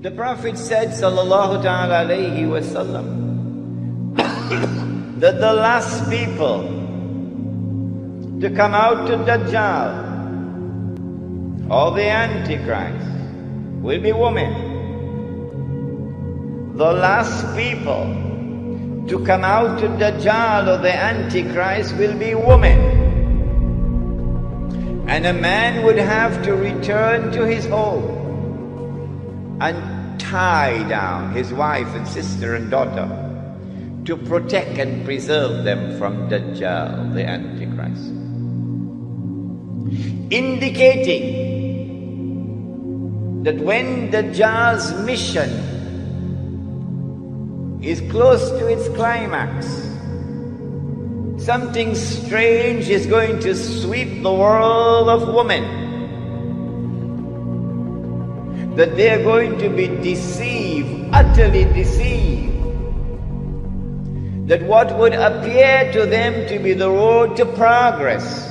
The Prophet said, sallallahu ta'ala alayhi wa sallam, that the last people to come out to Dajjal, or the Antichrist, will be women. The last people to come out to Dajjal or the Antichrist will be women. And a man would have to return to his home and tie down his wife and sister and daughter to protect and preserve them from Dajjal, the Antichrist. Indicating that when Dajjal's mission is close to its climax, something strange is going to sweep the world of women. That they are going to be deceived, utterly deceived. That what would appear to them to be the road to progress,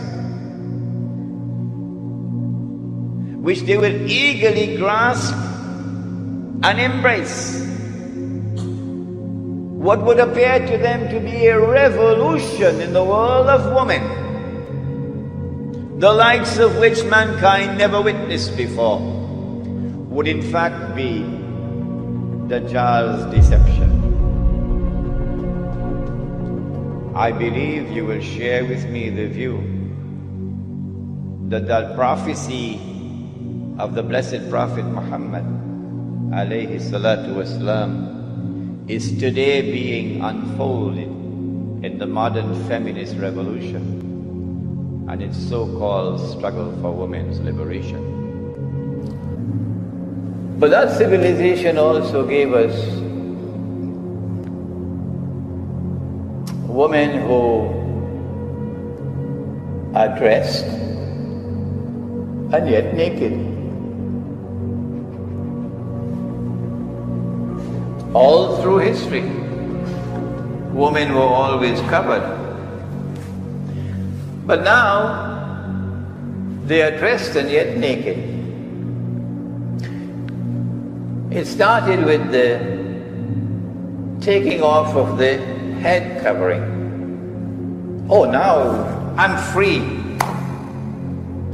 which they will eagerly grasp and embrace, what would appear to them to be a revolution in the world of women, the likes of which mankind never witnessed before, would in fact be Dajjal's deception. I believe you will share with me the view that that prophecy of the blessed Prophet Muhammad alayhi salatu wasalam is today being unfolded in the modern feminist revolution and its so-called struggle for women's liberation. But that civilization also gave us women who are dressed and yet naked. All through history, women were always covered. But now, they are dressed and yet naked. It started with the taking off of the head covering. Oh, now I'm free.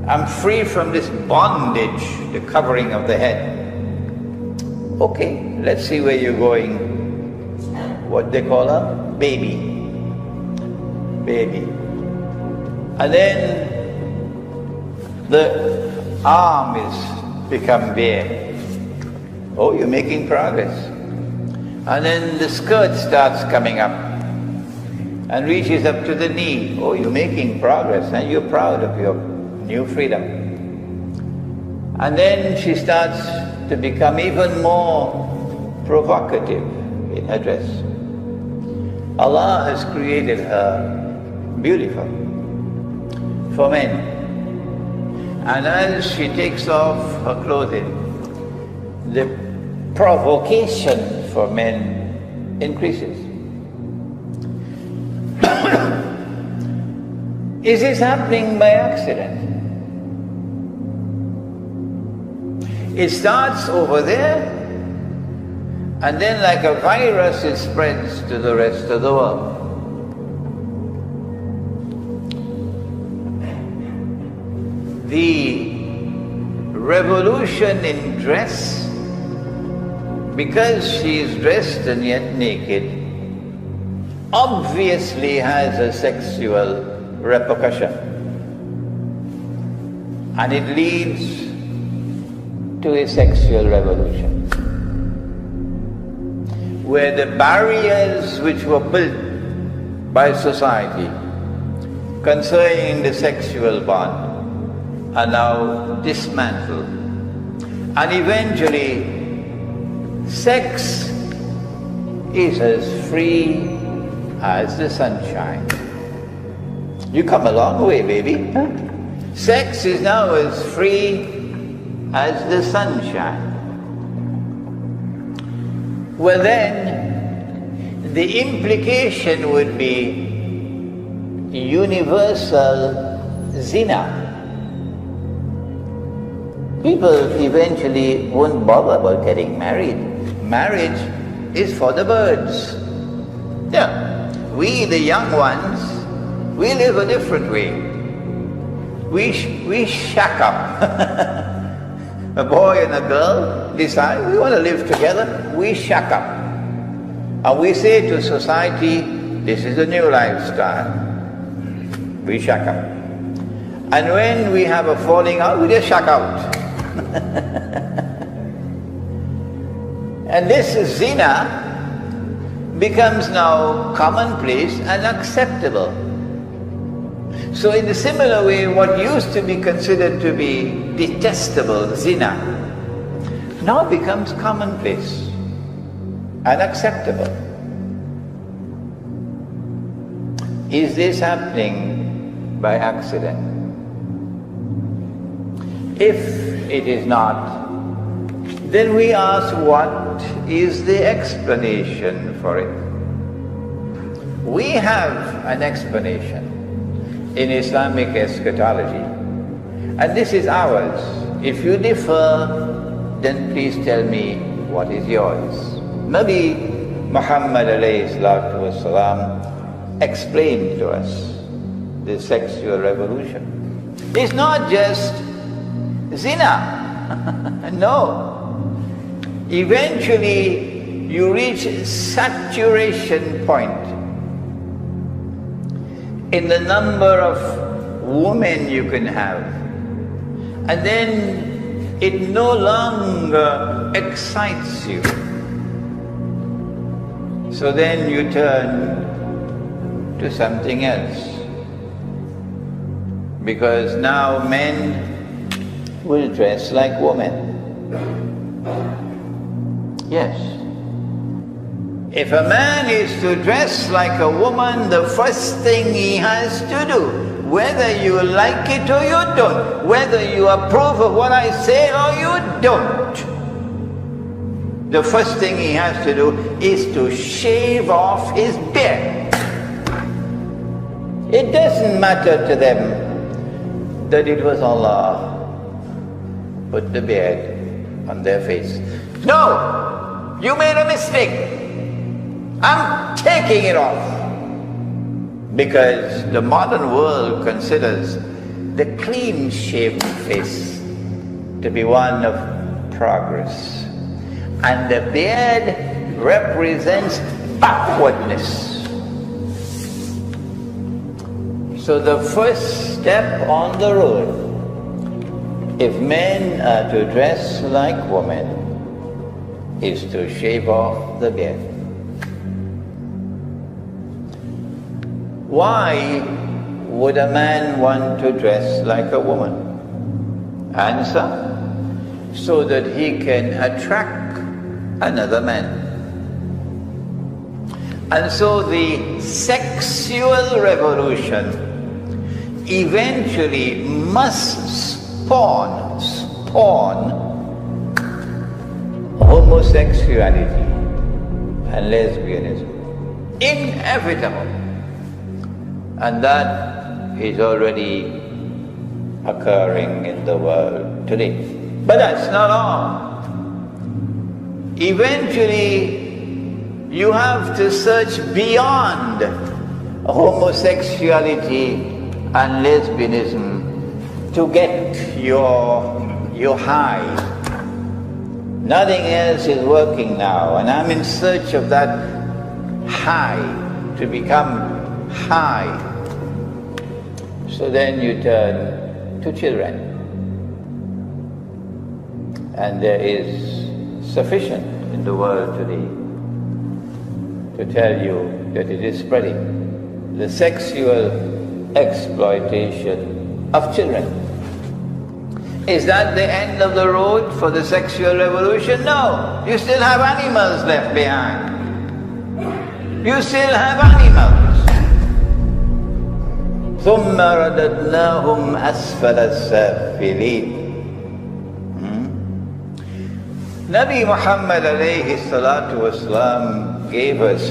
I'm free from this bondage, the covering of the head. Okay, let's see where you're going. What they call a baby. Baby. And then the arm is become bare. Oh, you're making progress. And then the skirt starts coming up and reaches up to the knee. Oh, you're making progress and you're proud of your new freedom. And then she starts to become even more provocative in her dress. Allah has created her beautiful for men. And as she takes off her clothing, the provocation for men increases. Is this happening by accident? It starts over there, and then like a virus it spreads to the rest of the world. The revolution in dress, because she is dressed and yet naked, obviously has a sexual repercussion. And it leads to a sexual revolution, where the barriers which were built by society concerning the sexual bond are now dismantled. And eventually, sex is as free as the sunshine. You come a long way, baby. Huh? Sex is now as free as the sunshine. Well then, the implication would be universal zina. people eventually won't bother about getting married. Marriage is for the birds. Yeah, we the young ones, we live a different way. We shack up. A boy and a girl decide we want to live together, we shack up. And we say to society, this is a new lifestyle. We shack up. And when we have a falling out, we just shack out. And this zina becomes now commonplace and acceptable. So in a similar way, what used to be considered to be detestable, zina, now becomes commonplace and acceptable. Is this happening by accident? If it is not, then we ask, what is the explanation for it? We have an explanation in Islamic eschatology, and this is ours. If you differ, then please tell me what is yours. Nabi Muhammad alayhi salatu wasalam explained to us the sexual revolution. It's not just zina. No. Eventually you reach saturation point in the number of women you can have, and then it no longer excites you. So then you turn to something else, because now men will dress like women. Yes. If a man is to dress like a woman, the first thing he has to do, whether you like it or you don't, whether you approve of what I say or you don't, the first thing he has to do is to shave off his beard. It doesn't matter to them that it was Allah put the beard on their face. No, you made a mistake. I'm taking it off. Because the modern world considers the clean-shaven face to be one of progress. And the beard represents backwardness. So the first step on the road, if men are to dress like women, is to shave off the beard. Why would a man want to dress like a woman? Answer: so that he can attract another man. And so the sexual revolution eventually must spawn homosexuality and lesbianism. Inevitable. And that is already occurring in the world today. But that's not all. Eventually, you have to search beyond homosexuality and lesbianism to get your high. Nothing else is working now, and I'm in search of that high, to become high. So then you turn to children. And there is sufficient in the world today to tell you that it is spreading. The sexual exploitation of children. Is that the end of the road for the sexual revolution? No. You still have animals left behind. You still have animals. ثُمَّ رَدَدْنَاهُمْ أَسْفَلَ السَّافِلِينَ. Nabi Muhammad alayhi salatu wasalam gave us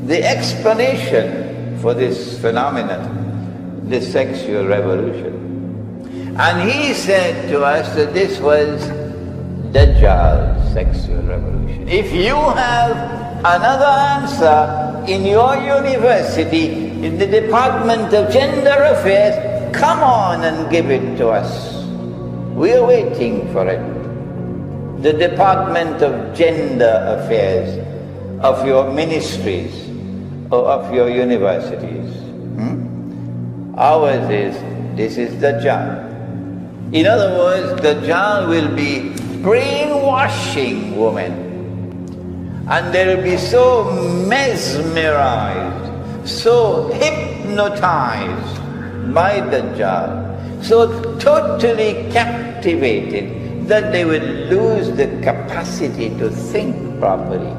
the explanation for this phenomenon, this sexual revolution. And he said to us that this was Dajjal's sexual revolution. If you have another answer in your university, in the Department of Gender Affairs, come on and give it to us. We are waiting for it. The Department of Gender Affairs of your ministries or of your universities. Ours is, this is Dajjal. In other words, Dajjal will be brainwashing women, and they'll be so mesmerized, so hypnotized by Dajjal, so totally captivated that they will lose the capacity to think properly.